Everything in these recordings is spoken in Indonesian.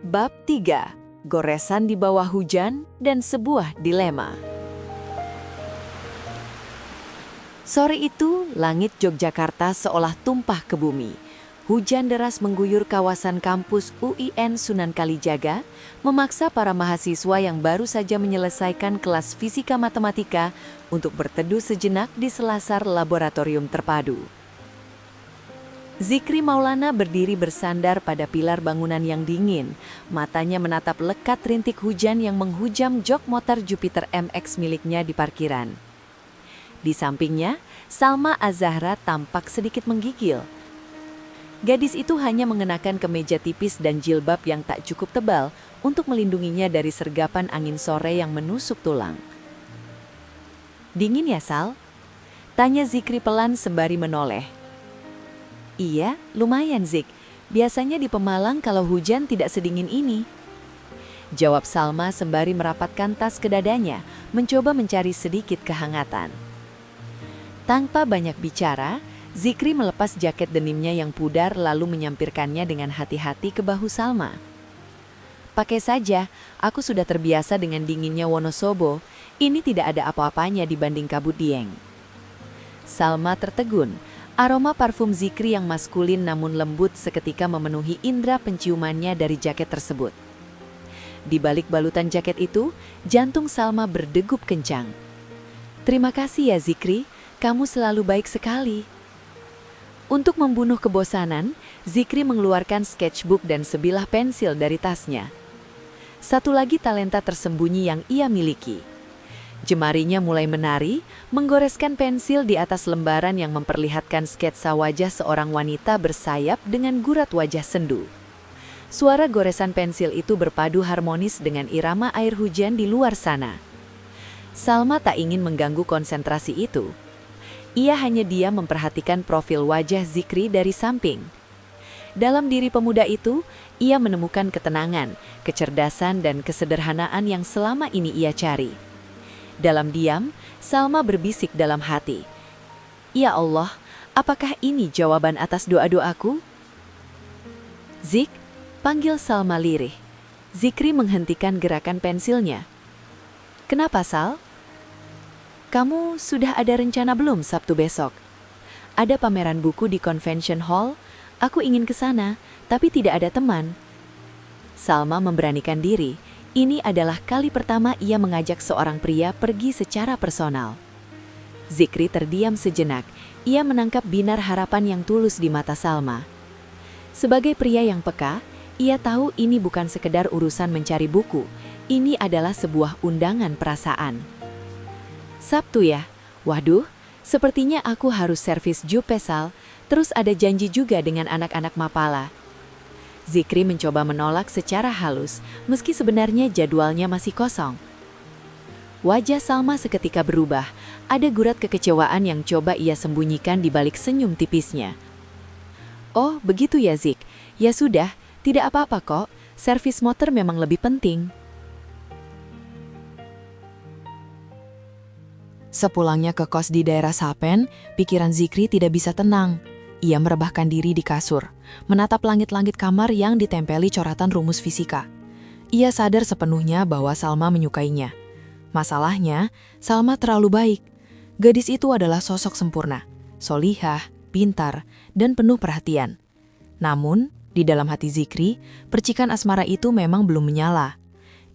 Bab 3. Goresan di bawah hujan dan sebuah dilema. Sore itu, langit Yogyakarta seolah tumpah ke bumi. Hujan deras mengguyur kawasan kampus UIN Sunan Kalijaga, memaksa para mahasiswa yang baru saja menyelesaikan kelas fisika matematika untuk berteduh sejenak di selasar laboratorium terpadu. Zikri Maulana berdiri bersandar pada pilar bangunan yang dingin. Matanya menatap lekat rintik hujan yang menghujam jok motor Jupiter MX miliknya di parkiran. Di sampingnya, Salma Az-Zahra tampak sedikit menggigil. Gadis itu hanya mengenakan kemeja tipis dan jilbab yang tak cukup tebal untuk melindunginya dari sergapan angin sore yang menusuk tulang. "Dingin ya, Sal?" tanya Zikri pelan sembari menoleh. "Iya, lumayan Zik. Biasanya di Pemalang kalau hujan tidak sedingin ini," jawab Salma sembari merapatkan tas ke dadanya, mencoba mencari sedikit kehangatan. Tanpa banyak bicara, Zikri melepas jaket denimnya yang pudar lalu menyampirkannya dengan hati-hati ke bahu Salma. "Pakai saja, aku sudah terbiasa dengan dinginnya Wonosobo. Ini tidak ada apa-apanya dibanding kabut Dieng." Salma tertegun. Aroma parfum Zikri yang maskulin namun lembut seketika memenuhi indera penciumannya dari jaket tersebut. Di balik balutan jaket itu, jantung Salma berdegup kencang. "Terima kasih ya Zikri, kamu selalu baik sekali." Untuk membunuh kebosanan, Zikri mengeluarkan sketchbook dan sebilah pensil dari tasnya. Satu lagi talenta tersembunyi yang ia miliki. Jemarinya mulai menari, menggoreskan pensil di atas lembaran yang memperlihatkan sketsa wajah seorang wanita bersayap dengan gurat wajah sendu. Suara goresan pensil itu berpadu harmonis dengan irama air hujan di luar sana. Salma tak ingin mengganggu konsentrasi itu. Ia hanya diam memperhatikan profil wajah Zikri dari samping. Dalam diri pemuda itu, ia menemukan ketenangan, kecerdasan, dan kesederhanaan yang selama ini ia cari. Dalam diam, Salma berbisik dalam hati, "Ya Allah, apakah ini jawaban atas doa-doaku?" "Zik," panggil Salma lirih. Zikri menghentikan gerakan pensilnya. "Kenapa, Sal? Kamu sudah ada rencana belum Sabtu besok? Ada pameran buku di Convention Hall. Aku ingin ke sana, tapi tidak ada teman." Salma memberanikan diri. Ini adalah kali pertama ia mengajak seorang pria pergi secara personal. Zikri terdiam sejenak. Ia menangkap binar harapan yang tulus di mata Salma. Sebagai pria yang peka, ia tahu ini bukan sekedar urusan mencari buku. Ini adalah sebuah undangan perasaan. "Sabtu ya? Waduh, sepertinya aku harus servis jupe Sal. Terus ada janji juga dengan anak-anak Mapala." Zikri mencoba menolak secara halus, meski sebenarnya jadwalnya masih kosong. Wajah Salma seketika berubah, ada gurat kekecewaan yang coba ia sembunyikan di balik senyum tipisnya. "Oh, begitu ya Zik. Ya sudah, tidak apa-apa kok, servis motor memang lebih penting." Sepulangnya ke kos di daerah Sapen, pikiran Zikri tidak bisa tenang. Ia merebahkan diri di kasur, menatap langit-langit kamar yang ditempeli coratan rumus fisika. Ia sadar sepenuhnya bahwa Salma menyukainya. Masalahnya, Salma terlalu baik. Gadis itu adalah sosok sempurna, solihah, pintar, dan penuh perhatian. Namun, di dalam hati Zikri, percikan asmara itu memang belum menyala.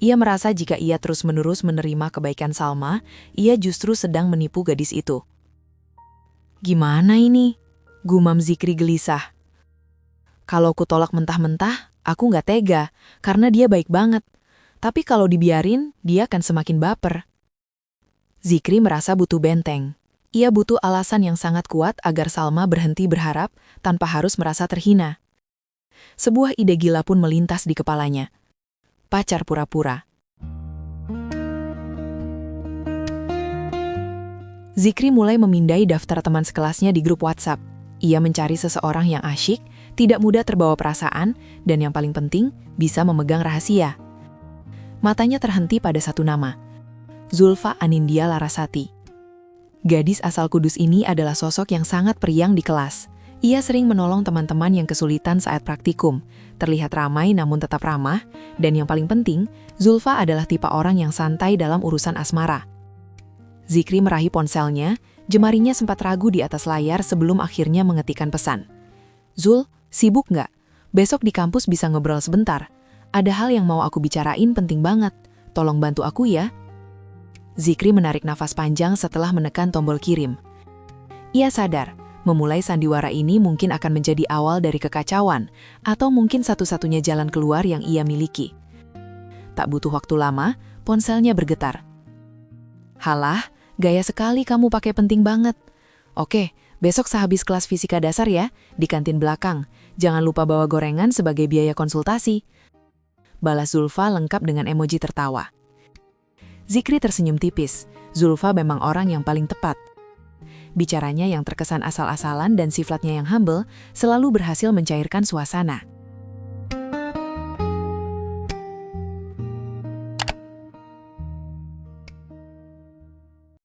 Ia merasa jika ia terus-menerus menerima kebaikan Salma, ia justru sedang menipu gadis itu. "Gimana ini?" gumam Zikri gelisah. "Kalau ku tolak mentah-mentah, aku nggak tega, karena dia baik banget. Tapi kalau dibiarin, dia akan semakin baper." Zikri merasa butuh benteng. Ia butuh alasan yang sangat kuat agar Salma berhenti berharap tanpa harus merasa terhina. Sebuah ide gila pun melintas di kepalanya. Pacar pura-pura. Zikri mulai memindai daftar teman sekelasnya di grup WhatsApp. Ia mencari seseorang yang asyik, tidak mudah terbawa perasaan, dan yang paling penting, bisa memegang rahasia. Matanya terhenti pada satu nama, Zulfa Anindya Larasati. Gadis asal Kudus ini adalah sosok yang sangat periang di kelas. Ia sering menolong teman-teman yang kesulitan saat praktikum, terlihat ramai namun tetap ramah, dan yang paling penting, Zulfa adalah tipe orang yang santai dalam urusan asmara. Zikri meraih ponselnya, jemarinya sempat ragu di atas layar sebelum akhirnya mengetikkan pesan. "Zul, sibuk nggak? Besok di kampus bisa ngobrol sebentar. Ada hal yang mau aku bicarain penting banget. Tolong bantu aku ya." Zikri menarik nafas panjang setelah menekan tombol kirim. Ia sadar, memulai sandiwara ini mungkin akan menjadi awal dari kekacauan, atau mungkin satu-satunya jalan keluar yang ia miliki. Tak butuh waktu lama, ponselnya bergetar. "Halah, gaya sekali kamu pakai penting banget. Oke, besok sehabis kelas fisika dasar ya, di kantin belakang. Jangan lupa bawa gorengan sebagai biaya konsultasi." Balas Zulfa lengkap dengan emoji tertawa. Zikri tersenyum tipis. Zulfa memang orang yang paling tepat. Bicaranya yang terkesan asal-asalan dan sifatnya yang humble selalu berhasil mencairkan suasana.